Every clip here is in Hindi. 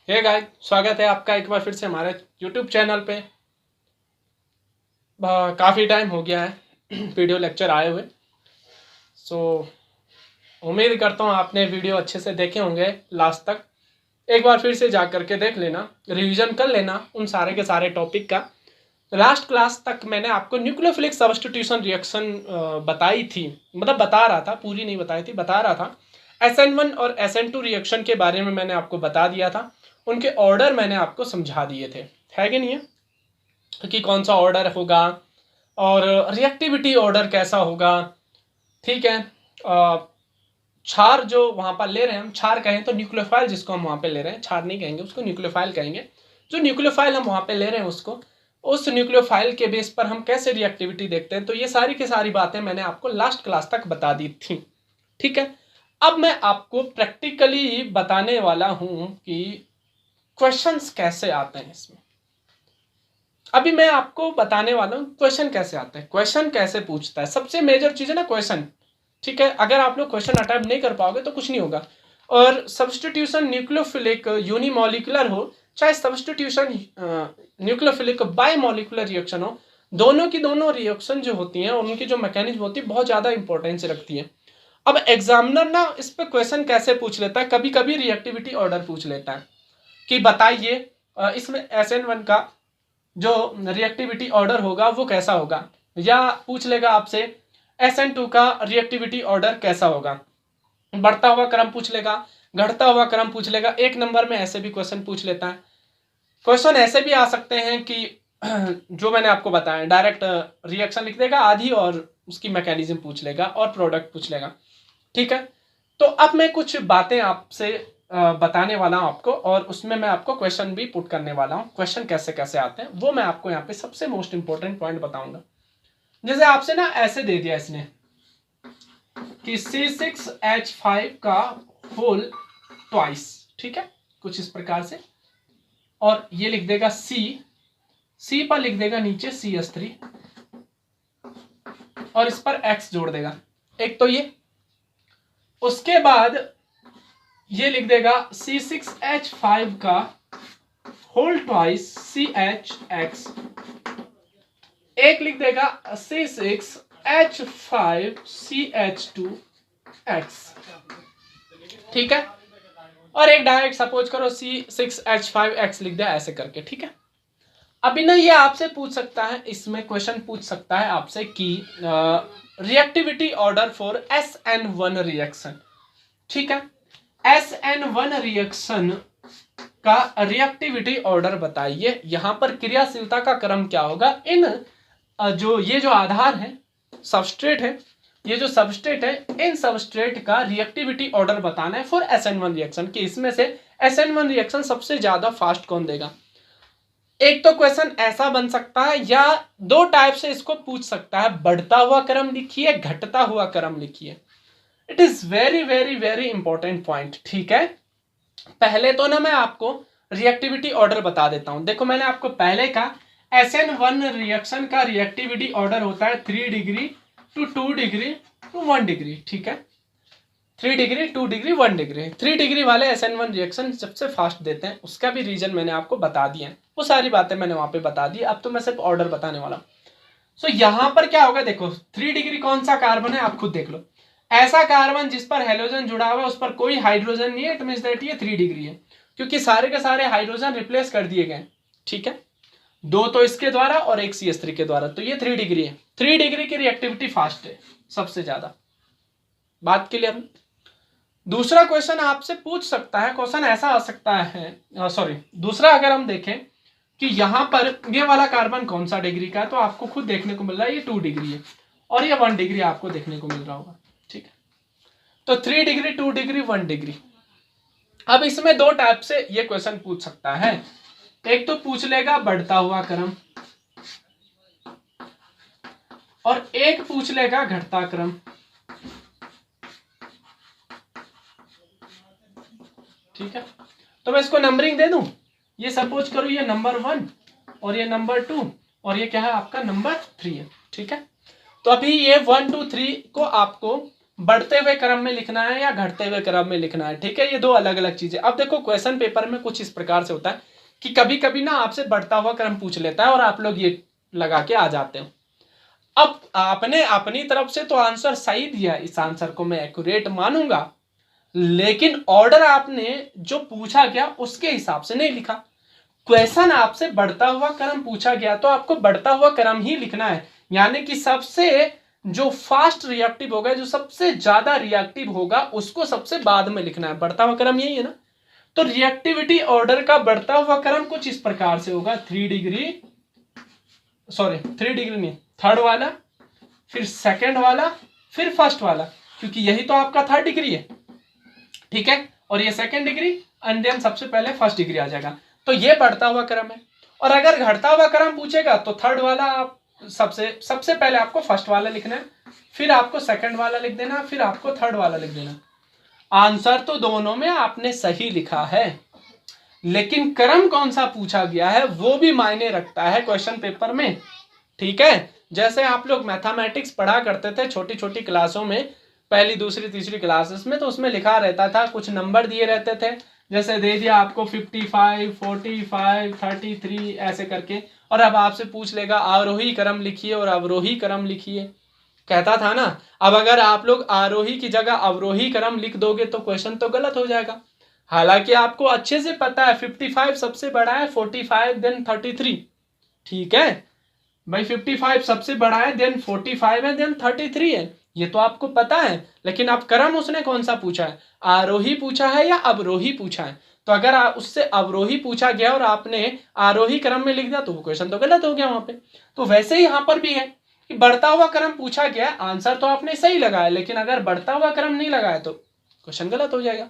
हे गाइस, स्वागत है आपका एक बार फिर से हमारे यूट्यूब चैनल पे। काफ़ी टाइम हो गया है वीडियो लेक्चर आए हुए। सो उम्मीद करता हूँ आपने वीडियो अच्छे से देखे होंगे लास्ट तक। एक बार फिर से जा करके देख लेना, रिवीजन कर लेना उन सारे के सारे टॉपिक का। लास्ट क्लास तक मैंने आपको न्यूक्लियोफिलिक सब्स्टिट्यूशन रिएक्शन बताई थी, मतलब बता रहा था, पूरी नहीं बताई थी, बता रहा था। SN1 और SN2 रिएक्शन के बारे में मैंने आपको बता दिया था, उनके ऑर्डर मैंने आपको समझा दिए थे, है कि नहीं है, कि कौन सा ऑर्डर होगा और रिएक्टिविटी ऑर्डर कैसा होगा। ठीक है। क्षार जो वहाँ पर ले रहे हैं हम, क्षार कहें तो न्यूक्लियोफाइल जिसको हम वहाँ पे ले रहे हैं, क्षार नहीं कहेंगे उसको, न्यूक्लियोफाइल कहेंगे। जो न्यूक्लियोफाइल हम वहाँ पे ले रहे हैं उसको, उस न्यूक्लियोफाइल के बेस पर हम कैसे रिएक्टिविटी देखते हैं, तो ये सारी की सारी बातें मैंने आपको लास्ट क्लास तक बता दी थी। ठीक है। अब मैं आपको प्रैक्टिकली बताने वाला हूँ कि क्वेश्चंस कैसे आते हैं इसमें। अभी मैं आपको बताने वाला हूँ क्वेश्चन कैसे आते हैं, क्वेश्चन कैसे पूछता है। सबसे मेजर चीज़ है ना क्वेश्चन। ठीक है। अगर आप लोग क्वेश्चन अटेम्प्ट नहीं कर पाओगे तो कुछ नहीं होगा। और सब्स्टिट्यूशन न्यूक्लियोफिलिक यूनिमॉलिकुलर हो, चाहे सब्स्टिट्यूशन न्यूक्लियोफिलिक बायमॉलिकुलर रिएक्शन हो, दोनों की दोनों रिएक्शन जो होती हैं उनकी जो मैकेनिज्म होती है बहुत ज़्यादा इंपॉर्टेंस रखती है। अब एग्जामिनर ना इस पर क्वेश्चन कैसे पूछ लेता है, कभी कभी रिएक्टिविटी ऑर्डर पूछ लेता है कि बताइए इसमें SN1 का जो रिएक्टिविटी ऑर्डर होगा वो कैसा होगा, या पूछ लेगा आपसे SN2 का रिएक्टिविटी ऑर्डर कैसा होगा। बढ़ता हुआ क्रम पूछ लेगा, घटता हुआ क्रम पूछ लेगा। एक नंबर में ऐसे भी क्वेश्चन पूछ लेता है। क्वेश्चन ऐसे भी आ सकते हैं कि जो मैंने आपको बताया, डायरेक्ट रिएक्शन लिख देगा आधी और उसकी मैकेनिज्म पूछ लेगा और प्रोडक्ट पूछ लेगा। ठीक है। तो अब मैं कुछ बातें आपसे बताने वाला हूं आपको, और उसमें मैं आपको क्वेश्चन भी पुट करने वाला हूं। क्वेश्चन कैसे कैसे आते हैं वो मैं आपको यहाँ पे सबसे मोस्ट इंपॉर्टेंट पॉइंट बताऊंगा। जैसे आपसे ना ऐसे दे दिया इसने कि C6H5 का होल ट्वाइस, ठीक है, कुछ इस प्रकार से, और ये लिख देगा C पर लिख देगा नीचे CS3 और इस पर X जोड़ देगा। एक तो ये, उसके बाद ये लिख देगा C6H5 का होल ट्वाइस CHX, एक लिख देगा C6H5CH2X। ठीक है। और एक डायरेक्ट सपोज करो C6H5X लिख दिया ऐसे करके। ठीक है। अभी ना ये आपसे पूछ सकता है, इसमें क्वेश्चन पूछ सकता है आपसे कि reactivity order for SN1 reaction. ठीक है। SN1 रिएक्शन का रिएक्टिविटी ऑर्डर बताइए, यहां पर क्रियाशीलता का क्रम क्या होगा। इन जो ये जो आधार है, सबस्ट्रेट है, ये जो सबस्ट्रेट है, इन सबस्ट्रेट का रिएक्टिविटी ऑर्डर बताना है फॉर SN1 रिएक्शन कि इसमें से SN1 रिएक्शन सबसे ज्यादा फास्ट कौन देगा। एक तो क्वेश्चन ऐसा बन सकता है, या दो टाइप से इसको पूछ सकता है, बढ़ता हुआ क्रम लिखिए, घटता हुआ क्रम लिखिए। It is very very very important point. ठीक है। पहले तो ना मैं आपको रिएक्टिविटी ऑर्डर बता देता हूं। देखो मैंने आपको पहले का SN1 रिएक्शन का रिएक्टिविटी ऑर्डर होता है 3 degree to 2 degree to 1 degree. ठीक है। 3 डिग्री 2 डिग्री 1 डिग्री। 3 डिग्री वाले SN1 रिएक्शन सबसे फास्ट देते हैं, उसका भी रीजन मैंने आपको बता दिया है, वो सारी बातें मैंने वहां पे बता दी। अब तो मैं सिर्फ ऑर्डर बताने वाला हूं। सो यहां पर क्या होगा, देखो 3 डिग्री कौन सा कार्बन है आप खुद देख लो। ऐसा कार्बन जिस पर हेलोजन जुड़ा हुआ है उस पर कोई हाइड्रोजन नहीं है, इट मींस दैट ये 3 डिग्री है, क्योंकि सारे के सारे हाइड्रोजन रिप्लेस कर दिए गए। ठीक है। दो तो इसके द्वारा और एक CS3 के द्वारा, तो ये 3 डिग्री है। 3 डिग्री की रिएक्टिविटी फास्ट है सबसे ज्यादा। बात क्लियर। दूसरा क्वेश्चन आपसे पूछ सकता है, क्वेश्चन ऐसा आ सकता है, सॉरी, दूसरा अगर हम देखें कि यहां पर ये वाला कार्बन कौन सा डिग्री का है, तो आपको खुद देखने को मिल रहा है ये 2 डिग्री है, और ये 1 डिग्री आपको देखने को मिल रहा होगा। ठीक है। तो 3 डिग्री 2 डिग्री 1 डिग्री। अब इसमें दो टाइप से ये क्वेश्चन पूछ सकता है। एक तो पूछ लेगा बढ़ता हुआ क्रम, और एक पूछ लेगा घटता क्रम। ठीक है। तो मैं इसको नंबरिंग दे दूं, ये सपोज करो ये नंबर 1 और ये नंबर 2 और ये क्या है आपका नंबर 3 है। ठीक है। तो अभी ये 1 2 3 को आपको बढ़ते हुए क्रम में लिखना है या घटते हुए क्रम में लिखना है, ठीक है, ये दो अलग अलग चीजें। अब देखो क्वेश्चन पेपर में कुछ इस प्रकार से होता है कि कभी कभी ना आपसे बढ़ता हुआ क्रम पूछ लेता है और आप लोग ये लगा के आ जाते हो। अब आपने अपनी तरफ से तो आंसर सही दिया, इस आंसर को मैं एक्यूरेट मानूंगा, लेकिन ऑर्डर आपने जो पूछा गया उसके हिसाब से नहीं लिखा। क्वेश्चन आपसे बढ़ता हुआ क्रम पूछा गया तो आपको बढ़ता हुआ क्रम ही लिखना है, यानी कि सबसे जो फास्ट रिएक्टिव होगा, जो सबसे ज्यादा रिएक्टिव होगा, उसको सबसे बाद में लिखना है। बढ़ता हुआ क्रम यही है ना। तो रिएक्टिविटी ऑर्डर का बढ़ता हुआ क्रम कुछ इस प्रकार से होगा, 3 डिग्री नहीं, थर्ड वाला, फिर सेकंड वाला, फिर फर्स्ट वाला, क्योंकि यही तो आपका थर्ड डिग्री है, ठीक है, और ये सेकंड डिग्री एंड देन सबसे पहले फर्स्ट डिग्री आ जाएगा। तो ये बढ़ता हुआ क्रम है। और अगर घटता हुआ क्रम पूछेगा तो थर्ड वाला आप सबसे पहले आपको फर्स्ट वाला लिखना है, फिर आपको सेकंड वाला लिख देना, फिर आपको थर्ड वाला लिख देना। आंसर तो दोनों में आपने सही लिखा है, लेकिन क्रम कौन सा पूछा गया है वो भी मायने रखता है क्वेश्चन पेपर में, ठीक है। जैसे आप लोग मैथमेटिक्स पढ़ा करते थे छोटी छोटी क्लासों में, पहली दूसरी तीसरी क्लासेस में, तो उसमें लिखा रहता था, कुछ नंबर दिए रहते थे, जैसे दे दिया आपको 55, 45, 33 ऐसे करके, और अब आपसे पूछ लेगा आरोही क्रम लिखिए और अवरोही क्रम लिखिए, कहता था ना। अब अगर आप लोग आरोही की जगह अवरोही क्रम लिख दोगे तो क्वेश्चन तो गलत हो जाएगा। हालांकि आपको अच्छे से पता है 55 सबसे बड़ा है, 45 देन 33, ठीक है भाई, 55 सबसे बड़ा है, देन 45 है, देन 33 है, ये तो आपको पता है। लेकिन अब क्रम उसने कौन सा पूछा है, आरोही पूछा है या अवरोही पूछा है। तो अगर उससे अवरोही पूछा गया और आपने आरोही क्रम में लिख दिया तो वो क्वेश्चन तो गलत हो गया वहां पे। तो वैसे ही यहां पर भी है कि बढ़ता हुआ क्रम पूछा गया, आंसर तो आपने सही लगाया, लेकिन अगर बढ़ता हुआ क्रम नहीं लगाया तो क्वेश्चन गलत हो जाएगा।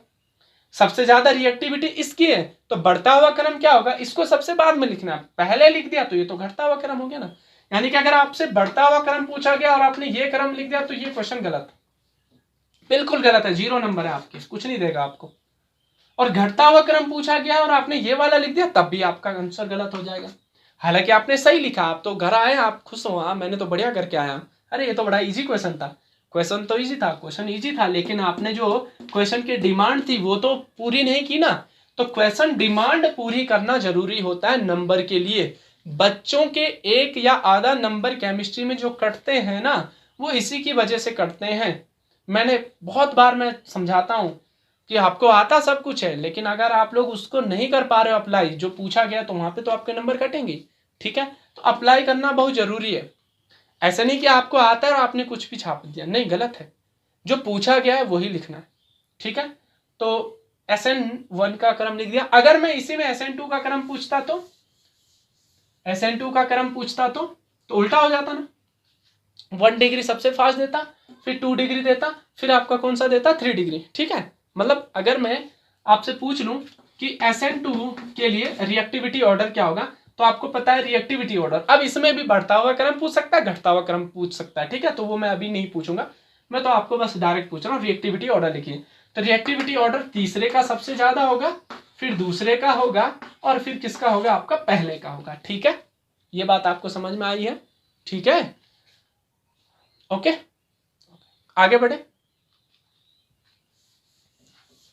सबसे ज्यादा रिएक्टिविटी इसकी है, तो बढ़ता हुआ क्रम क्या होगा, इसको सबसे बाद में लिखना है, पहले लिख दिया तो ये तो घटता हुआ क्रम हो गया ना। यानी कि अगर आपसे बढ़ता हुआ क्रम पूछा गया और आपने ये क्रम लिख दिया तो ये क्वेश्चन गलत, बिल्कुल गलत है, 0 नंबर है आपके, कुछ नहीं देगा आपको। और घटता हुआ क्रम पूछा गया और आपने ये वाला लिख दिया तब भी आपका आंसर गलत हो जाएगा। हालांकि आपने सही लिखा, आप तो घर आए, आप खुश हो, हाँ मैंने तो बढ़िया करके आया, अरे ये तो बड़ा इजी क्वेश्चन था, क्वेश्चन तो इजी था, क्वेश्चन इजी था, लेकिन आपने जो क्वेश्चन की डिमांड थी वो तो पूरी नहीं की ना। तो क्वेश्चन डिमांड पूरी करना जरूरी होता है नंबर के लिए। बच्चों के 1 या आधा नंबर केमिस्ट्री में जो कटते हैं ना, वो इसी की वजह से कटते हैं। मैंने बहुत बार मैं समझाता हूं कि आपको आता सब कुछ है, लेकिन अगर आप लोग उसको नहीं कर पा रहे हो अप्लाई जो पूछा गया, तो वहां पे तो आपके नंबर कटेंगे, ठीक है। तो अप्लाई करना बहुत जरूरी है। ऐसा नहीं कि आपको आता है और आपने कुछ भी छाप दिया, नहीं, गलत है, जो पूछा गया है वही लिखना है, ठीक है। तो SN1 का क्रम लिख दिया। अगर मैं इसी में SN2 का क्रम पूछता तो SN2 का क्रम पूछता तो उल्टा हो जाता ना, 1 डिग्री सबसे फास्ट देता, फिर 2 डिग्री देता, फिर आपका कौन सा देता, 3 डिग्री, ठीक है। मतलब अगर मैं आपसे पूछ लूं कि SN2 के लिए रिएक्टिविटी ऑर्डर क्या होगा, तो आपको पता है रिएक्टिविटी ऑर्डर। अब इसमें भी बढ़ता हुआ क्रम पूछ सकता है, घटता हुआ क्रम पूछ सकता है, ठीक है, तो वो मैं अभी नहीं पूछूंगा, मैं तो आपको बस डायरेक्ट पूछ रहा हूँ रिएक्टिविटी ऑर्डर लिखिए। तो रिएक्टिविटी ऑर्डर तीसरे का सबसे ज्यादा होगा, फिर दूसरे का होगा, और फिर किसका होगा, आपका पहले का होगा, ठीक है। ये बात आपको समझ में आई है, ठीक है, ओके, आगे बढ़े।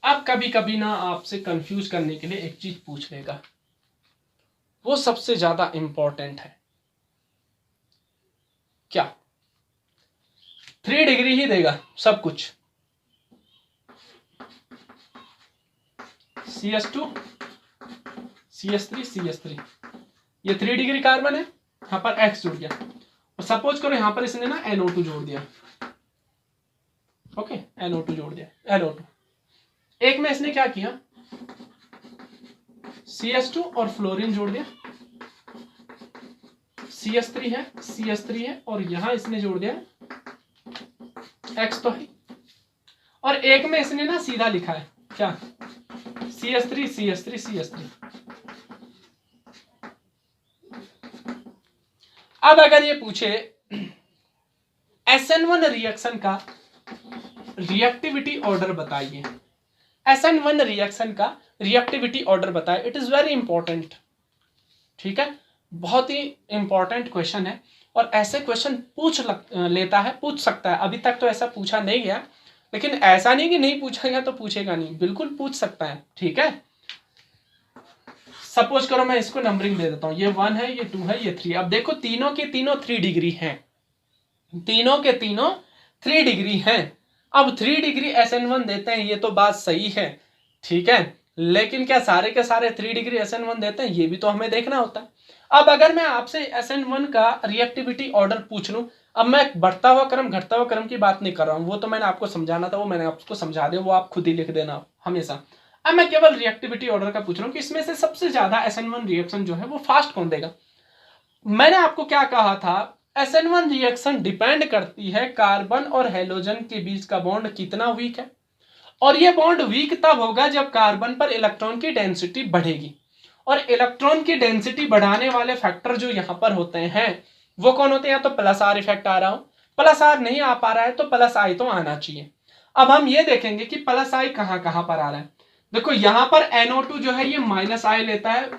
अब कभी कभी ना आपसे कंफ्यूज करने के लिए एक चीज पूछ लेगा, वो सबसे ज्यादा इंपॉर्टेंट है, क्या 3 डिग्री ही देगा सब कुछ, CS2 CS3 CS3, ये 3 डिग्री कार्बन है, यहां पर X जुड़ गया, और सपोज करो यहां पर इसने ना NO2 जोड़ दिया, ओके, NO2 जोड़ दिया, NO2। एक में इसने क्या किया, CS2 और फ्लोरीन जोड़ दिया, CS3 है, और यहां इसने जोड़ दिया X तो है, और एक में इसने ना सीधा लिखा है क्या, CS3। अब अगर ये पूछे SN1 रिएक्शन का रिएक्टिविटी ऑर्डर बताइए, SN1 रिएक्शन का रिएक्टिविटी ऑर्डर बताए, इट इज वेरी इंपॉर्टेंट, ठीक है, बहुत ही इंपॉर्टेंट क्वेश्चन है, और ऐसे क्वेश्चन पूछ सकता है, अभी तक तो ऐसा पूछा नहीं गया, लेकिन ऐसा नहीं कि नहीं पूछेगा तो पूछेगा नहीं, बिल्कुल पूछ सकता है, ठीक है। सपोज करो मैं इसको नंबरिंग दे देता हूं, ये 1 है, ये 2 है, ये 3। अब देखो तीनों के तीनों 3 डिग्री हैं, तीनों के तीनों 3 डिग्री हैं। अब 3 डिग्री SN1 देते हैं, ये तो बात सही है, ठीक है। लेकिन क्या सारे के सारे 3 डिग्री SN1 देते हैं, ये भी तो हमें देखना होता है। अब अगर मैं आपसे SN1 का रिएक्टिविटी ऑर्डर पूछ लूं, अब मैं बढ़ता हुआ क्रम घटता हुआ क्रम की बात नहीं कर रहा हूं, वो तो मैंने आपको समझाना था, वो मैंने आपको समझा दिया, वो आप खुद ही लिख देना हमेशा। अब मैं केवल रिएक्टिविटी ऑर्डर का पूछ रहा हूं कि इसमें से सबसे ज्यादा SN1 रिएक्शन जो है वो फास्ट कौन देगा। मैंने आपको क्या कहा था, SN1 रिएक्शन डिपेंड करती है कार्बन और हेलोजन के बीच का बॉन्ड कितना वीक है, और यह बॉन्ड वीक तब होगा जब कार्बन पर इलेक्ट्रॉन की डेंसिटी बढ़ेगी। और इलेक्ट्रॉन की डेंसिटी बढ़ाने वाले फैक्टर जो यहां पर होते हैं वो कौन होते हैं, या तो प्लस आर इफेक्ट आ रहा हो, प्लस आर नहीं आ पा रहा है तो प्लस आई तो आना चाहिए। अब हम ये देखेंगे कि प्लस आई कहां कहां पर आ रहा है। देखो यहां पर NO2 जो है ये माइनस आई लेता है,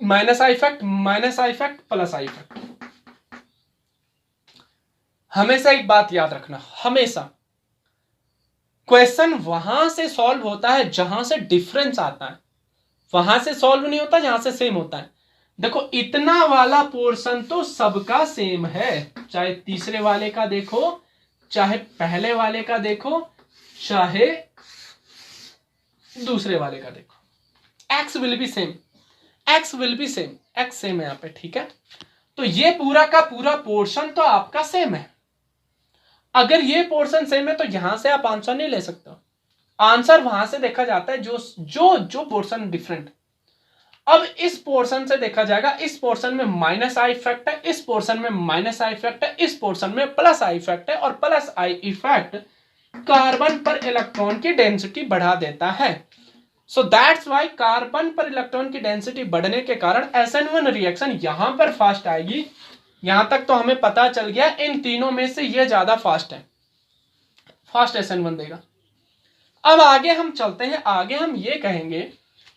minus I effect plus I effect. हमेशा एक बात याद रखना, हमेशा क्वेश्चन वहां से सॉल्व होता है जहां से डिफरेंस आता है, वहां से सॉल्व नहीं होता जहां से सेम होता है। देखो इतना वाला पोर्शन तो सबका सेम है, चाहे तीसरे वाले का देखो, चाहे पहले वाले का देखो, चाहे दूसरे वाले का देखो, x will be same, x will be same, x same है यहाँ पे, ठीक है। तो ये पूरा का पूरा पोर्शन तो आपका सेम है। अगर ये पोर्शन सेम है तो यहां से आप आंसर नहीं ले सकते, आंसर वहां से देखा जाता है जो जो जो पोर्शन डिफरेंट। अब इस पोर्शन से देखा जाएगा, इस पोर्शन में माइनस आई इफेक्ट है, इस पोर्शन में माइनस आई इफेक्ट है, इस पोर्शन में प्लस आई इफेक्ट है, और प्लस आई इफेक्ट कार्बन पर इलेक्ट्रॉन की डेंसिटी बढ़ा देता है। सो दैट्स वाई कार्बन पर इलेक्ट्रॉन की डेंसिटी बढ़ने के कारण SN1 रिएक्शन यहां पर फास्ट आएगी। यहां तक तो हमें पता चल गया इन तीनों में से ये ज्यादा फास्ट है, फास्ट SN1 देगा। अब आगे हम चलते हैं, आगे हम ये कहेंगे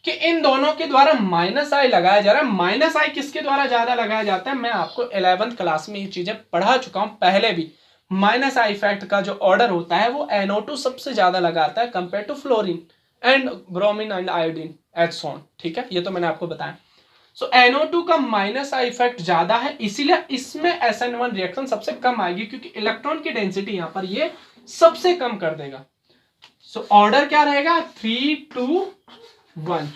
कि इन दोनों के द्वारा माइनस आई लगाया जा रहा है। माइनस आई किसके द्वारा ज्यादा लगाया जाता है, मैं आपको 11th क्लास में ये चीजें पढ़ा चुका हूं पहले भी। माइनस आई इफेक्ट का जो ऑर्डर होता है वो NO2 सबसे ज्यादा लगाता है compare to fluorine and bromine and iodine at so on, ठीक है, ये तो मैंने आपको बताया। सो NO2 का माइनस आई इफेक्ट ज्यादा है, इसीलिए इसमें SN1 रिएक्शन सबसे कम आएगी, क्योंकि इलेक्ट्रॉन की डेंसिटी यहां पर ये सबसे कम कर देगा। सो ऑर्डर क्या रहेगा, 3, 2, 1।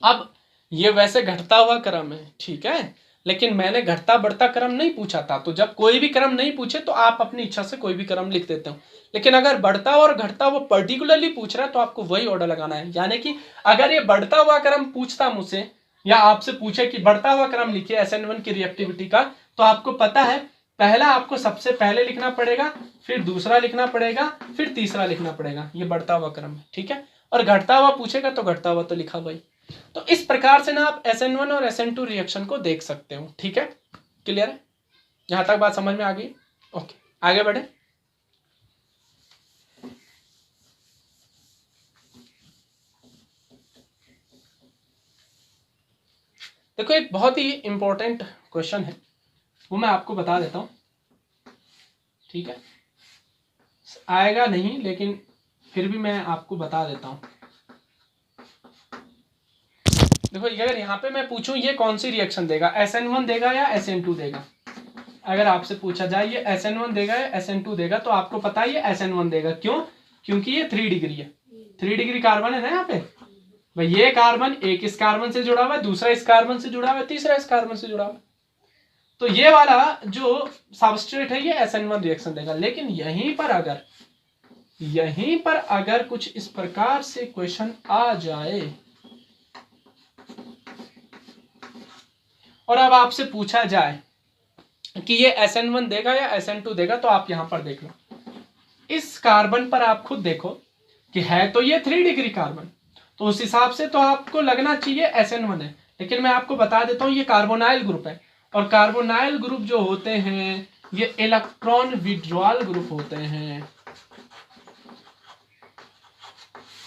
अब ये वैसे घटता हुआ क्रम है, ठीक है, लेकिन मैंने घटता बढ़ता क्रम नहीं पूछा था, तो जब कोई भी क्रम नहीं पूछे तो आप अपनी इच्छा से कोई भी क्रम लिख देते हो। लेकिन अगर बढ़ता और घटता वो पर्टिकुलरली पूछ रहा है तो आपको वही ऑर्डर लगाना है। यानी कि अगर ये बढ़ता हुआ क्रम पूछता मुझसे, या आपसे पूछे कि बढ़ता हुआ क्रम लिखिए SN1 की रिएक्टिविटी का, तो आपको पता है पहला आपको सबसे पहले लिखना पड़ेगा, फिर दूसरा लिखना पड़ेगा, फिर तीसरा लिखना पड़ेगा, ये बढ़ता हुआ क्रम है, ठीक है। और घटता हुआ पूछेगा तो घटता हुआ तो लिखा भाई। तो इस प्रकार से ना आप SN1 और SN2 रिएक्शन को देख सकते हो, ठीक है, क्लियर है, यहां तक बात समझ में आ गई। ओके आगे बढ़े। देखो एक बहुत ही इंपॉर्टेंट क्वेश्चन है, वो मैं आपको बता देता हूं, ठीक है, आएगा नहीं लेकिन फिर भी मैं आपको बता देता हूं। देखो अगर यहाँ पे मैं पूछूं ये कौन सी रिएक्शन देगा, SN1 देगा या SN2 देगा, अगर आपसे पूछा जाए ये SN1 देगा या SN2 देगा, तो आपको पता है ये SN1 देगा। क्यों, क्योंकि ये 3 डिग्री है, 3 डिग्री कार्बन है ना यहाँ पे भाई, ये कार्बन एक इस कार्बन से जुड़ा हुआ है, दूसरा इस कार्बन से जुड़ा हुआ है, तीसरा इस कार्बन से जुड़ा हुआ है, तो ये वाला जो सबस्ट्रेट है ये SN1 रिएक्शन देगा। लेकिन यहीं पर अगर कुछ इस प्रकार से क्वेश्चन आ जाए और अब आपसे पूछा जाए कि ये SN1 देगा या SN2 देगा, तो आप यहां पर देख लो, इस कार्बन पर आप खुद देखो कि है तो ये 3 डिग्री कार्बन, तो उस हिसाब से तो आपको लगना चाहिए SN1 है। लेकिन मैं आपको बता देता हूं ये कार्बोनाइल ग्रुप है, और कार्बोनाइल ग्रुप जो होते हैं ये इलेक्ट्रॉन विड्रॉल ग्रुप होते हैं,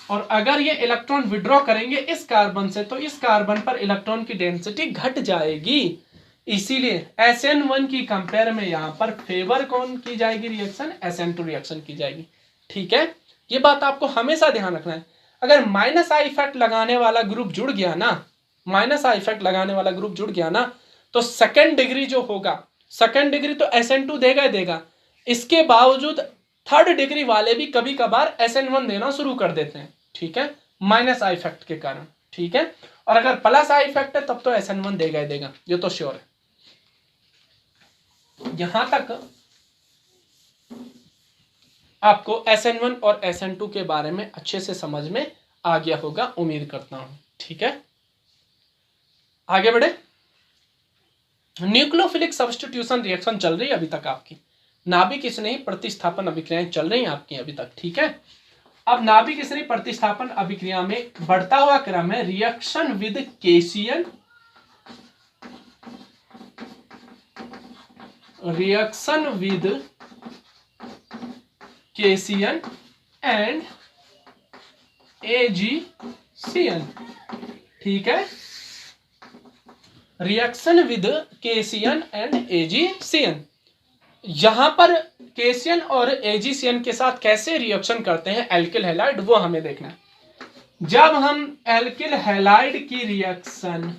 और अगर ये इलेक्ट्रॉन विड्रॉ करेंगे इस कार्बन से तो इस कार्बन पर इलेक्ट्रॉन की डेंसिटी घट जाएगी। इसीलिए SN1 की कंपेयर में यहां पर फेवर कौन की जाएगी रिएक्शन, SN2 रिएक्शन की जाएगी। ठीक है, ये बात आपको हमेशा ध्यान रखना है। अगर माइनस आई इफेक्ट लगाने वाला ग्रुप जुड़ गया ना, माइनस आई इफेक्ट लगाने वाला ग्रुप जुड़ गया ना, तो सेकेंड डिग्री जो होगा, सेकेंड डिग्री तो SN2 देगा ही देगा, इसके बावजूद थर्ड डिग्री वाले भी कभी कभार SN1 देना शुरू कर देते हैं। ठीक है, माइनस आई इफेक्ट के कारण। ठीक है, और अगर प्लस आई इफेक्ट है तब तो SN1 देगा ही देगा, ये तो श्योर है। यहां तक आपको SN1 और SN2 के बारे में अच्छे से समझ में आ गया होगा, उम्मीद करता हूं। ठीक है, आगे बढ़े। न्यूक्लियोफिलिक सब्स्टिट्यूशन रिएक्शन चल रही है अभी तक आपकी, नाभिक स्नेही प्रतिस्थापन अभिक्रियाएं चल रही हैं आपकी अभी तक। ठीक है, अब नाभिक स्नेही प्रतिस्थापन अभिक्रिया में बढ़ता हुआ क्रम है reaction with KCN, reaction with KCN and AgCN. ठीक है, reaction with KCN and AgCN, यहां पर केशियन और एजीसीएन के साथ कैसे रिएक्शन करते हैं एल्किल हैलाइड, वो हमें देखना है। जब हम एल्किल हैलाइड की रिएक्शन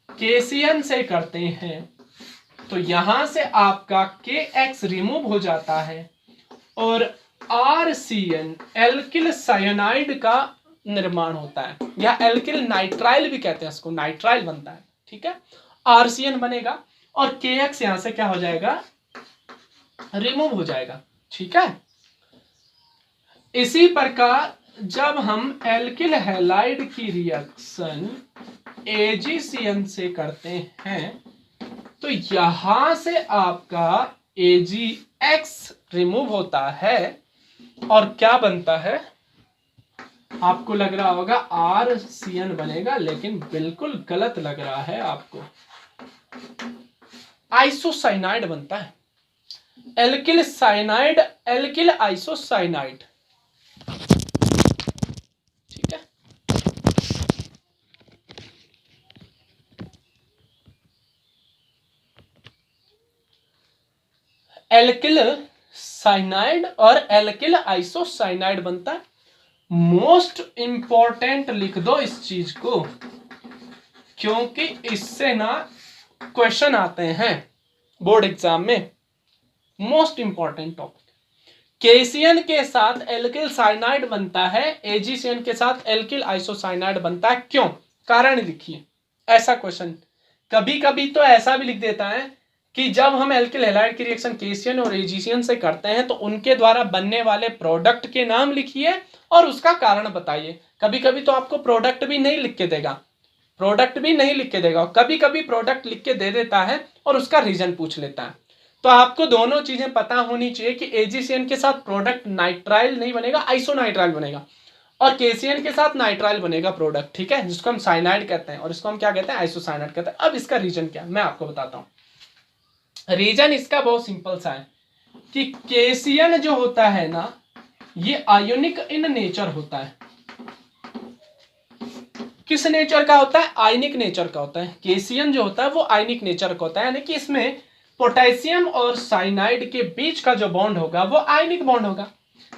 केशियन से करते हैं तो यहां से आपका KX रिमूव हो जाता है और RCN एल्किल साइनाइड का निर्माण होता है, या एल्किल नाइट्राइल भी कहते हैं इसको, नाइट्राइल बनता है। ठीक है, RCN बनेगा और KX यहां से क्या हो जाएगा, रिमूव हो जाएगा। ठीक है, इसी प्रकार जब हम एल्किल हैलाइड की रिएक्शन AgCN से करते हैं तो यहां से आपका AgX रिमूव होता है और क्या बनता है, आपको लग रहा होगा RCN बनेगा, लेकिन बिल्कुल गलत लग रहा है आपको, आइसोसाइनाइड बनता है, एल्किल साइनाइड, एल्किल आइसोसाइनाइड। ठीक है, एल्किल साइनाइड और एल्किल आइसोसाइनाइड बनता है। मोस्ट इंपॉर्टेंट लिख दो इस चीज को, क्योंकि इससे ना क्वेश्चन आते हैं बोर्ड एग्जाम में। मोस्ट इंपॉर्टेंट टॉपिक, केशियन के साथ एल्किल साइनाइड बनता है, एजीसीएन के साथ एल्किल आइसोसाइनाइड बनता है, क्यों, कारण लिखिए। ऐसा क्वेश्चन कभी कभी तो ऐसा भी लिख देता है कि जब हम एल्किल हैलाइड की रिएक्शन केशियन और एजीसीएन से करते हैं तो उनके द्वारा बनने वाले प्रोडक्ट के नाम लिखिए और उसका कारण बताइए। कभी कभी तो आपको प्रोडक्ट भी नहीं लिख के देगा, प्रोडक्ट भी नहीं लिख के देगा, कभी कभी प्रोडक्ट लिख के दे देता है और उसका रीजन पूछ लेता है। तो आपको दोनों चीजें पता होनी चाहिए कि एजीसीएन के साथ प्रोडक्ट नाइट्राइल नहीं बनेगा, आइसोनाइट्राइल बनेगा, और केसीएन के साथ नाइट्राइल बनेगा प्रोडक्ट। ठीक है, जिसको हम साइनाइड कहते हैं और इसको हम क्या कहते हैं, आइसोसाइनाइड कहते हैं। अब इसका रीजन क्या है मैं आपको बताता हूं। रीजन इसका बहुत सिंपल सा है कि केसीएन जो होता है ना, ये आयोनिक इन नेचर होता है। किस नेचर का होता है, आयनिक नेचर का होता है। केसीएन जो होता है वो आयनिक नेचर का होता है, यानी कि इसमें पोटेशियम और साइनाइड के बीच का जो बॉन्ड होगा वो आयनिक बॉन्ड होगा।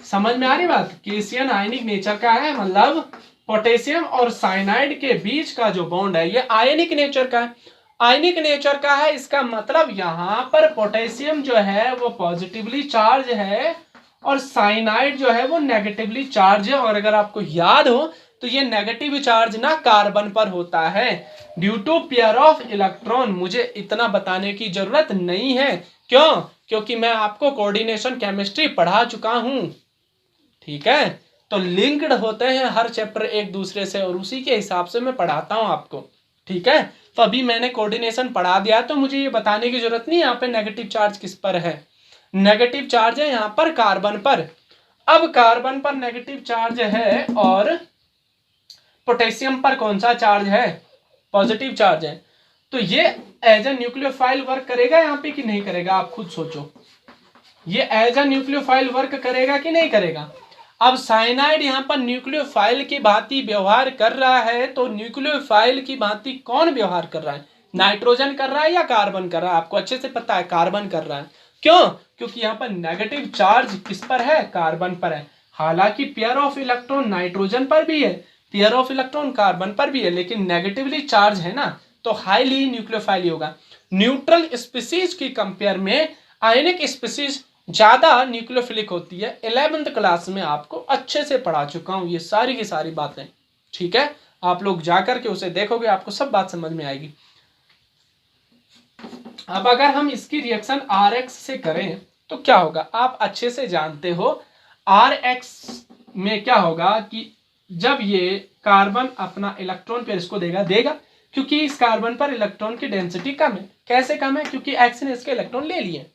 समझ में आ रही बात, केसीएन आयनिक नेचर का है, मतलब पोटेशियम और साइनाइड के बीच का जो बॉन्ड है ये आयनिक नेचर का है। आयनिक नेचर का है, इसका मतलब यहाँ पर पोटेशियम जो है वो पॉजिटिवली चार्ज है और साइनाइड जो है वो नेगेटिवली चार्ज है। और अगर आपको याद हो तो ये नेगेटिव चार्ज ना कार्बन पर होता है due to pair of electron. मुझे इतना बताने की जरूरत नहीं है, क्यों, क्योंकि मैं आपको कोऑर्डिनेशन केमिस्ट्री पढ़ा चुका हूं। ठीक है, तो लिंक्ड होते हैं हर चैप्टर एक दूसरे से और उसी के हिसाब से मैं पढ़ाता हूं आपको। ठीक है, तो अभी मैंने कोऑर्डिनेशन पढ़ा दिया तो मुझे ये बताने की जरूरत नहीं यहाँ पे नेगेटिव चार्ज किस पर है। नेगेटिव चार्ज है यहाँ पर कार्बन पर। अब कार्बन पर नेगेटिव चार्ज है और पोटेशियम पर कौन सा चार्ज है, पॉजिटिव चार्ज है। तो ये एज ए न्यूक्लियोफाइल वर्क करेगा यहाँ पे कि नहीं करेगा, आप खुद सोचो। ये एज ए न्यूक्लियोफाइल वर्क करेगा कि नहीं करेगा। अब साइनाइड यहाँ पर न्यूक्लियोफाइल की भांति व्यवहार कर रहा है, तो न्यूक्लियोफाइल की भांति कौन व्यवहार कर रहा है, नाइट्रोजन कर रहा है या कार्बन कर रहा है? आपको अच्छे से पता है कार्बन कर रहा है। क्यों? क्योंकि यहाँ पर नेगेटिव चार्ज किस पर है? कार्बन पर है। हालांकि पेयर ऑफ इलेक्ट्रॉन नाइट्रोजन पर भी है, पेयर ऑफ इलेक्ट्रॉन कार्बन पर भी है, लेकिन नेगेटिवली चार्ज है ना, तो हाईली न्यूक्लियोफाइल होगा। न्यूट्रल स्पीसीज की कंपेयर में आयनिक स्पीसीज ज्यादा न्यूक्लियोफिलिक होती है। 11th क्लास में आपको अच्छे से पढ़ा चुका हूं ये सारी की सारी बातें, ठीक है। आप लोग जाकर के उसे देखोगे, आपको सब बात समझ में आएगी। अब अगर हम इसकी रिएक्शन RX से करें तो क्या होगा? आप अच्छे से जानते हो RX में क्या होगा कि जब ये कार्बन अपना इलेक्ट्रॉन पेयर इसको देगा, क्योंकि इस कार्बन पर इलेक्ट्रॉन की डेंसिटी कम है। कैसे कम है? क्योंकि X ने इसके इलेक्ट्रॉन ले लिए,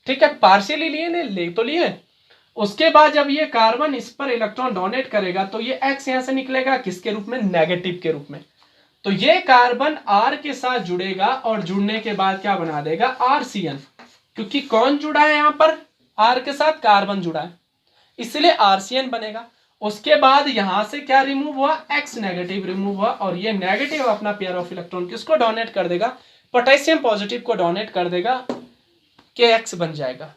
ठीक है, पार्शियली लिए, ले तो लिए। उसके बाद जब ये कार्बन इस पर इलेक्ट्रॉन डोनेट करेगा तो ये X यहां से निकलेगा किसके रूप में? नेगेटिव के रूप में। तो ये कार्बन R के साथ जुड़ेगा और जुड़ने के बाद क्या बना देगा? RCN। क्योंकि कौन जुड़ा है यहां पर? R के साथ कार्बन जुड़ा है, इसलिए RCN बनेगा। उसके बाद यहां से क्या रिमूव हुआ? X नेगेटिव रिमूव हुआ, और ये नेगेटिव अपना पेयर ऑफ इलेक्ट्रॉन किसको डोनेट कर देगा? पोटेशियम पॉजिटिव को डोनेट कर देगा, KX बन जाएगा।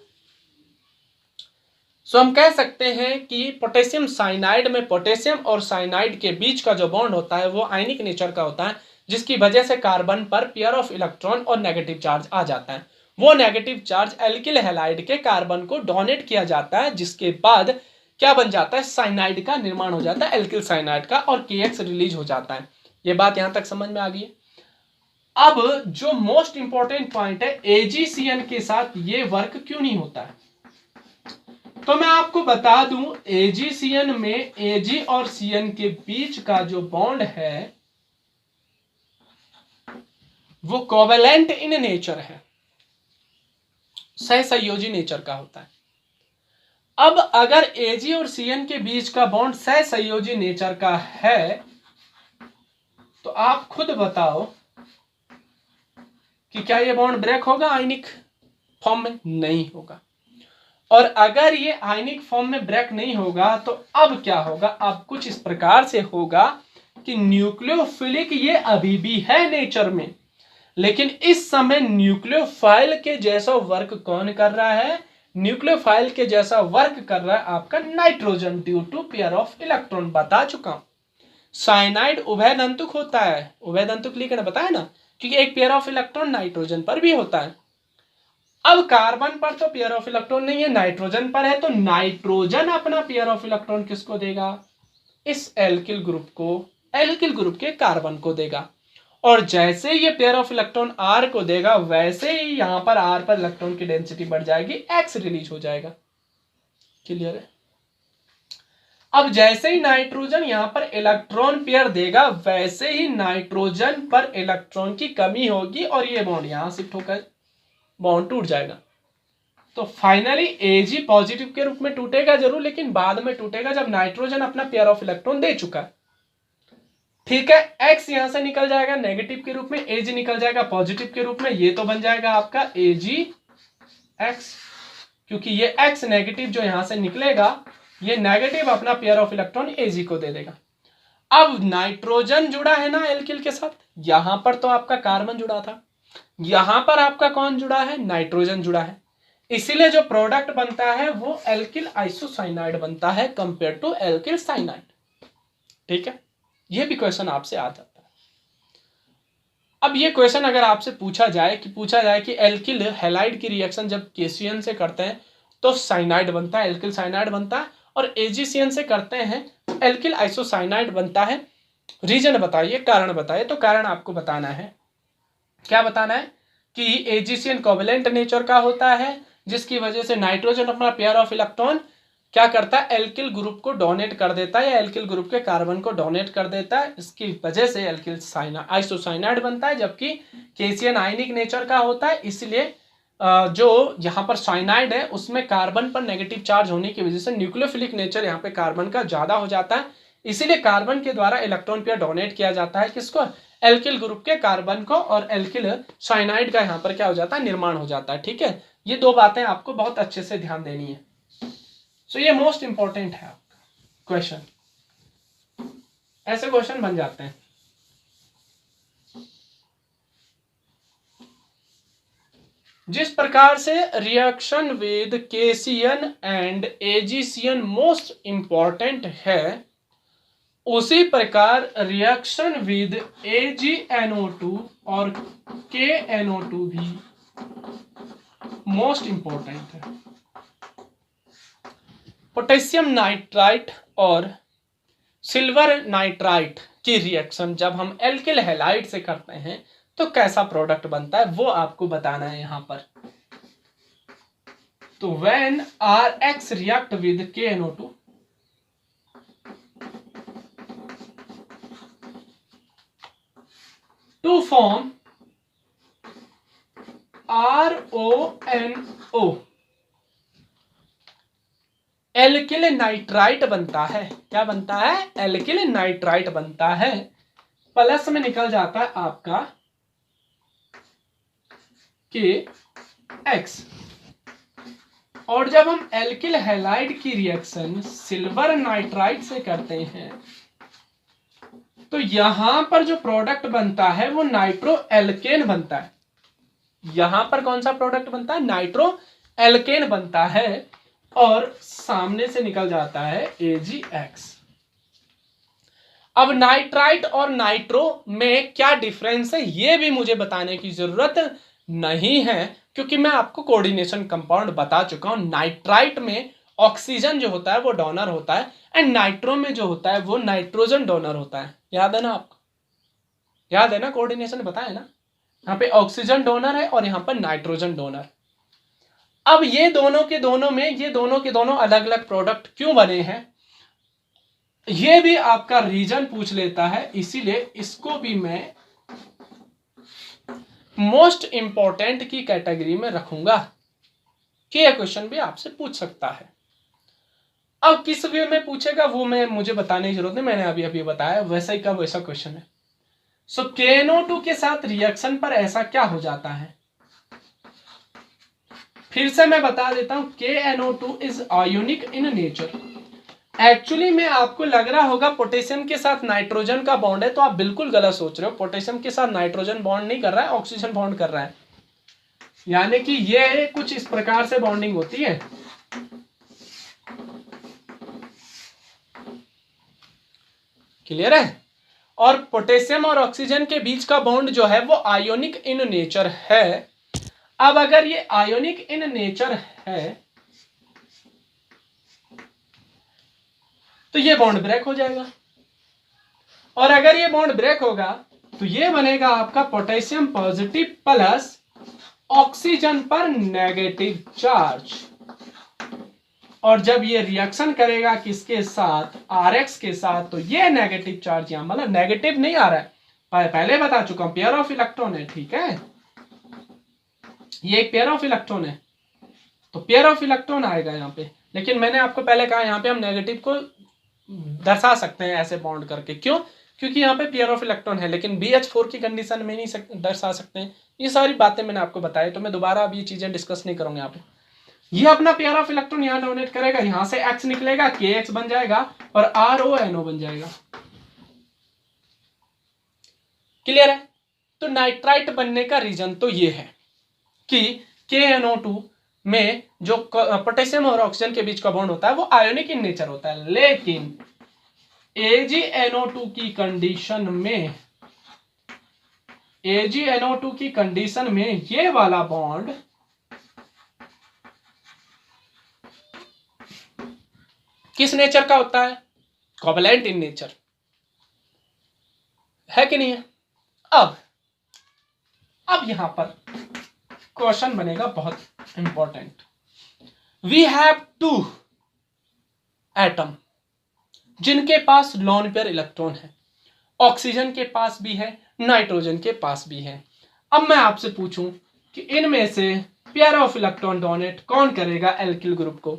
सो हम कह सकते हैं कि पोटेशियम साइनाइड में पोटेशियम और साइनाइड के बीच का जो बॉन्ड होता है वो आयनिक नेचर का होता है, जिसकी वजह से कार्बन पर पेयर ऑफ इलेक्ट्रॉन और नेगेटिव चार्ज आ जाता है। वो नेगेटिव चार्ज एल्किल हैलाइड के कार्बन को डोनेट किया जाता है, जिसके बाद क्या बन जाता है? साइनाइड का निर्माण हो जाता है, एल्किल साइनाइड का, और KX रिलीज हो जाता है। ये बात यहां तक समझ में आ गई है। अब जो मोस्ट इंपॉर्टेंट पॉइंट है, AgCN के साथ ये वर्क क्यों नहीं होता है? तो मैं आपको बता दूं, AgCN में Ag और CN के बीच का जो बॉन्ड है वो कोवेलेंट इन नेचर है, सहसंयोजी नेचर का होता है। अब अगर Ag और CN के बीच का बॉन्ड सहसंयोजी नेचर का है तो आप खुद बताओ कि क्या ये बॉन्ड ब्रेक होगा आयनिक फॉर्म में? नहीं होगा। और अगर ये आयनिक फॉर्म में ब्रेक नहीं होगा तो अब क्या होगा? अब कुछ इस प्रकार से होगा कि न्यूक्लियोफिलिक ये अभी भी है नेचर में, लेकिन इस समय न्यूक्लियोफाइल के जैसा वर्क कौन कर रहा है? न्यूक्लियोफाइल के जैसा वर्क कर रहा है आपका nitrogen, due to pair of electron. बता चुका हूं, साइनाइड उभयदंतुक होता है। उभयदंतुक लिखना बताया ना, क्योंकि एक पेयर ऑफ इलेक्ट्रॉन नाइट्रोजन पर भी होता है। अब कार्बन पर तो पेयर ऑफ इलेक्ट्रॉन नहीं है, नाइट्रोजन पर है, तो नाइट्रोजन अपना पेयर ऑफ इलेक्ट्रॉन किसको देगा? इस एल्किल ग्रुप को, एल्किल ग्रुप के कार्बन को देगा। और जैसे ये पेयर ऑफ इलेक्ट्रॉन R को देगा, वैसे ही यहां पर R पर इलेक्ट्रॉन की डेंसिटी बढ़ जाएगी, X रिलीज हो जाएगा। क्लियर है? अब जैसे ही नाइट्रोजन यहां पर इलेक्ट्रॉन पेयर देगा, वैसे ही नाइट्रोजन पर इलेक्ट्रॉन की कमी होगी और ये बॉन्ड यहां शिफ्ट होकर बॉन्ड टूट जाएगा। तो फाइनली Ag पॉजिटिव के रूप में टूटेगा जरूर, लेकिन बाद में टूटेगा जब नाइट्रोजन अपना पेयर ऑफ इलेक्ट्रॉन दे चुका है, ठीक है। X यहां से निकल जाएगा नेगेटिव के रूप में, Ag निकल जाएगा पॉजिटिव के रूप में, ये तो बन जाएगा आपका AgX, क्योंकि ये X नेगेटिव जो यहां से निकलेगा, ये नेगेटिव अपना पेयर ऑफ इलेक्ट्रॉन Ag को दे देगा। अब नाइट्रोजन जुड़ा है ना एल्किल के साथ, यहां पर तो आपका कार्बन जुड़ा था, यहां पर आपका कौन जुड़ा है? नाइट्रोजन जुड़ा है। इसीलिए जो प्रोडक्ट बनता है वो एल्किल आइसोसाइनाइड बनता है कंपेयर टू एल्किल साइनाइड, ठीक है। ये भी क्वेश्चन आपसे आ जाता है। अब ये क्वेश्चन अगर आपसे पूछा जाए कि एल्किल हैलाइड की रिएक्शन जब KCN से करते हैं तो साइनाइड बनता है, एल्किल साइनाइड बनता है, और AgCN से करते हैं तो एल्किल आइसोसाइनाइड बनता है। रीजन बताइए, कारण बताइए। तो कारण आपको बताना है, क्या बताना है? कि AgCN कोवेलेंट नेचर का होता है, जिसकी वजह से नाइट्रोजन अपना पेयर ऑफ इलेक्ट्रॉन क्या करता है? एल्किल ग्रुप को डोनेट कर देता है, या एल्किल ग्रुप के कार्बन को डोनेट कर देता है। इसकी वजह से एल्किल आइसोसाइनाइड बनता है, जबकि KCN आयनिक नेचर का होता है। इसलिए जो यहाँ पर साइनाइड है उसमें कार्बन पर नेगेटिव चार्ज होने की वजह से न्यूक्लियोफिलिक नेचर यहाँ पे कार्बन का ज्यादा हो जाता है, इसीलिए कार्बन के द्वारा इलेक्ट्रॉन पेयर डोनेट किया जाता है किसको? एल्किल ग्रुप के कार्बन को, और एल्किल साइनाइड का यहाँ पर क्या हो जाता है? निर्माण हो जाता है, ठीक है। ये दो बातें आपको बहुत अच्छे से ध्यान देनी है। सो ये मोस्ट इंपॉर्टेंट है आपका क्वेश्चन, ऐसे क्वेश्चन बन जाते हैं। जिस प्रकार से reaction with KCN and AgCN most important है, उसी प्रकार रिएक्शन विद AgNO2 और KNO2 भी मोस्ट इंपॉर्टेंट है। पोटेशियम नाइट्राइट और सिल्वर नाइट्राइट की रिएक्शन जब हम एल्किल हैलाइड से करते हैं तो कैसा प्रोडक्ट बनता है वो आपको बताना है यहां पर। तो when RX react with KNO2 to form RONO, alkyl nitrite बनता है। क्या बनता है? एल्किल नाइट्राइट बनता है। प्लस में निकल जाता है आपका KX। और जब हम एल्किल हैलाइड की रिएक्शन सिल्वर नाइट्राइट से करते हैं तो यहां पर जो प्रोडक्ट बनता है वो नाइट्रो एल्केन बनता है। यहां पर कौन सा प्रोडक्ट बनता है? नाइट्रो एल्केन बनता है और सामने से निकल जाता है AgX। अब नाइट्राइट और नाइट्रो में क्या डिफरेंस है ये भी मुझे बताने की जरूरत नहीं है, क्योंकि मैं आपको कोऑर्डिनेशन कंपाउंड बता चुका हूं। नाइट्राइट में ऑक्सीजन जो होता है वो डोनर होता है एंड नाइट्रो में जो होता है वो नाइट्रोजन डोनर होता है। याद है ना आपको? याद है ना? कोऑर्डिनेशन बताया ना, यहाँ पे ऑक्सीजन डोनर है और यहाँ पर नाइट्रोजन डोनर। अब ये दोनों के दोनों अलग अलग प्रोडक्ट क्यों बने हैं ये भी आपका रीजन पूछ लेता है, इसीलिए इसको भी मैं मोस्ट इंपॉर्टेंट की कैटेगरी में रखूंगा कि यह क्वेश्चन भी आपसे पूछ सकता है। अब किस वे में पूछेगा वो मुझे बताने की जरूरत नहीं, मैंने अभी बताया वैसा ही का वैसा क्वेश्चन है। सो KNO2 के साथ रिएक्शन पर ऐसा क्या हो जाता है? फिर से मैं बता देता हूं, KNO2 is ionic in nature. Actually में आपको लग रहा होगा पोटेशियम के साथ नाइट्रोजन का बॉन्ड है, तो आप बिल्कुल गलत सोच रहे हो। पोटेशियम के साथ नाइट्रोजन बॉन्ड नहीं कर रहा है, ऑक्सीजन बॉन्ड कर रहा है। यानी कि ये कुछ इस प्रकार से बॉन्डिंग होती है। क्लियर है? और पोटेशियम और ऑक्सीजन के बीच का बॉन्ड जो है वो आयोनिक इन नेचर है। अब अगर ये आयोनिक इन नेचर है तो ये बॉन्ड ब्रेक हो जाएगा, और अगर ये बॉन्ड ब्रेक होगा तो ये बनेगा आपका पोटेशियम पॉजिटिव प्लस ऑक्सीजन पर नेगेटिव चार्ज। और जब ये रिएक्शन करेगा किसके साथ? RX के साथ, तो ये नेगेटिव चार्ज यहां, मतलब नेगेटिव नहीं आ रहा है, पहले बता चुका हूं, पेयर ऑफ इलेक्ट्रॉन है। ठीक है, ये एक पेयर ऑफ इलेक्ट्रॉन है तो पेयर ऑफ इलेक्ट्रॉन आएगा यहाँ पे। लेकिन मैंने आपको पहले कहा यहाँ पे हम नेगेटिव को दर्शा सकते हैं ऐसे बॉन्ड करके। क्यों? क्योंकि यहाँ पे पेयर ऑफ इलेक्ट्रॉन है, लेकिन BH4 की कंडीशन में नहीं दर्शा सकते हैं। ये सारी बातें मैंने आपको बताई, तो मैं दोबारा अब ये चीजें डिस्कस नहीं करूंगा यहाँ पे। ये अपना पेयर ऑफ इलेक्ट्रॉन यहाँ डोनेट करेगा, यहां से X निकलेगा, KX बन जाएगा और RONO बन जाएगा। क्लियर है? तो नाइट्राइट बनने का रीजन तो ये है कि KNO2 में जो पोटेशियम और ऑक्सीजन के बीच का बॉन्ड होता है वो आयोनिक इन नेचर होता है, लेकिन AgNO2 की कंडीशन में ये वाला बॉन्ड किस नेचर का होता है? कोवैलेंट इन नेचर है कि नहीं है? अब यहां पर क्वेश्चन बनेगा बहुत इंपॉर्टेंट। वी हैव 2 एटम जिनके पास लोन पेयर इलेक्ट्रॉन है, ऑक्सीजन के पास भी है, नाइट्रोजन के पास भी है। अब मैं आपसे पूछूं कि इनमें से पेयर ऑफ इलेक्ट्रॉन डोनेट कौन करेगा एल्किल ग्रुप को?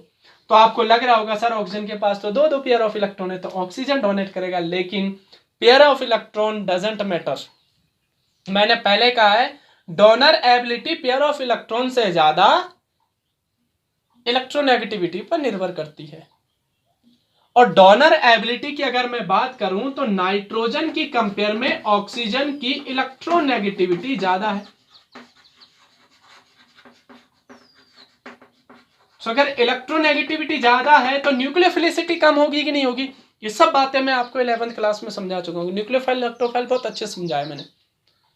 तो आपको लग रहा होगा सर ऑक्सीजन के पास तो दो पेयर ऑफ इलेक्ट्रॉन है तो ऑक्सीजन डोनेट करेगा, लेकिन pair of electron doesn't matter. मैंने पहले कहा है donor ability pair of electron से ज्यादा इलेक्ट्रोनेगेटिविटी पर निर्भर करती है। और डोनर एबिलिटी की अगर मैं बात करूं तो नाइट्रोजन की कंपेयर में ऑक्सीजन की इलेक्ट्रोनेगेटिविटी ज्यादा है। सो अगर इलेक्ट्रोनेगेटिविटी ज्यादा है तो न्यूक्लियोफिलिसिटी कम होगी कि नहीं होगी? ये सब बातें मैं आपको 11th क्लास में समझा चुका हूँ। न्यूक्लियोफाइल इलेक्ट्रोफाइल बहुत अच्छे से समझाया मैंने,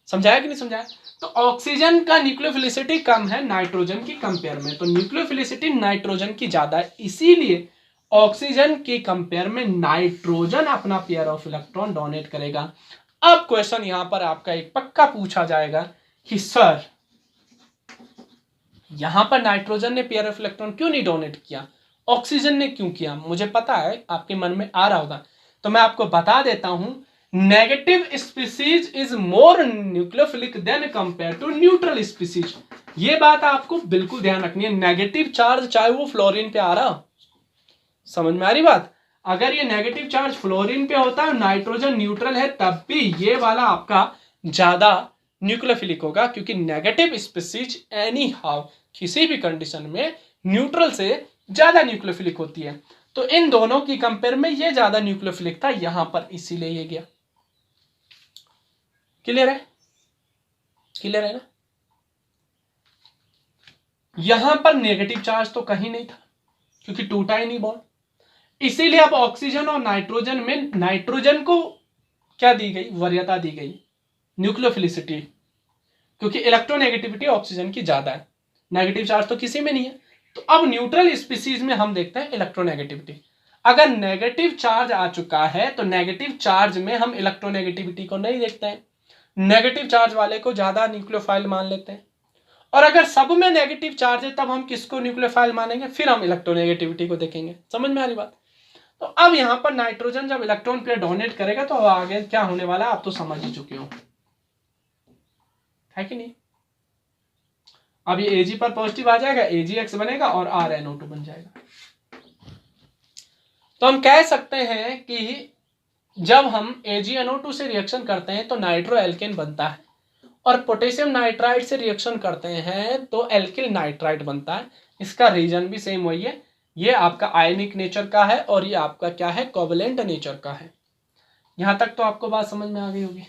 समझाया कि नहीं समझाया? तो ऑक्सीजन का न्यूक्लियोफिलिसिटी कम है नाइट्रोजन की कंपेयर में, तो न्यूक्लियोफिलिसिटी नाइट्रोजन की ज्यादा है, इसीलिए ऑक्सीजन के कंपेयर में नाइट्रोजन अपना पेयर ऑफ इलेक्ट्रॉन डोनेट करेगा। अब क्वेश्चन यहां पर आपका एक पक्का पूछा जाएगा कि सर यहां पर नाइट्रोजन ने पेयर ऑफ इलेक्ट्रॉन क्यों नहीं डोनेट किया, ऑक्सीजन ने क्यों किया? मुझे पता है आपके मन में आ रहा होगा, तो मैं आपको बता देता हूं। Negative species is more nucleophilic than compare to neutral species. ये बात आपको बिल्कुल ध्यान रखनी है। नेगेटिव चार्ज चाहे वो फ्लोरीन पे आ रहा, समझ में आ रही बात? अगर ये नेगेटिव चार्ज फ्लोरीन पे होता है, नाइट्रोजन न्यूट्रल है, तब भी ये वाला आपका ज्यादा न्यूक्लियोफिलिक होगा, क्योंकि नेगेटिव स्पीसीज एनी हाउ किसी भी कंडीशन में न्यूट्रल से ज्यादा न्यूक्लियोफिलिक होती है। तो इन दोनों की कंपेयर में ये ज्यादा न्यूक्लियोफिलिक था यहां पर, इसीलिए ये गया। क्लियर है? क्लियर है ना? यहां पर नेगेटिव चार्ज तो कहीं नहीं था, क्योंकि टूटा ही नहीं बॉन्ड। इसीलिए अब ऑक्सीजन और नाइट्रोजन में नाइट्रोजन को क्या दी गई, वरीयता दी गई, न्यूक्लियोफिलिसिटी, क्योंकि इलेक्ट्रोनेगेटिविटी ऑक्सीजन की ज्यादा है, नेगेटिव चार्ज तो किसी में नहीं है। तो अब न्यूट्रल स्पीसीज में हम देखते हैं इलेक्ट्रोनेगेटिविटी। अगर नेगेटिव चार्ज आ चुका है तो नेगेटिव चार्ज में हम इलेक्ट्रोनेगेटिविटी को नहीं देखते हैं, नेगेटिव चार्ज वाले को ज्यादा न्यूक्लियोफाइल मान लेते हैं। और अगर सब में नेगेटिव चार्ज है तब हम किसको न्यूक्लियोफाइल मानेंगे, फिर हम इलेक्ट्रोनेगेटिविटी को देखेंगे। समझ में आ रही बात? तो अब यहां पर नाइट्रोजन जब इलेक्ट्रॉन पेयर डोनेट करेगा तो आगे क्या होने वाला है आप तो समझ ही चुके हो, है कि नहीं? अब ये Ag पर पॉजिटिव आ जाएगा, AgX बनेगा और RnO2 बन जाएगा। तो हम कह सकते हैं कि जब हम AgNO2 से रिएक्शन करते हैं तो नाइट्रो एल्केन बनता है, और पोटेशियम नाइट्राइड से रिएक्शन करते हैं तो एल्किल नाइट्राइड बनता है। इसका रीजन भी सेम वही है, ये आपका आयनिक नेचर का है और ये आपका क्या है, कोवैलेंट नेचर का है। यहां तक तो आपको बात समझ में आ गई होगी।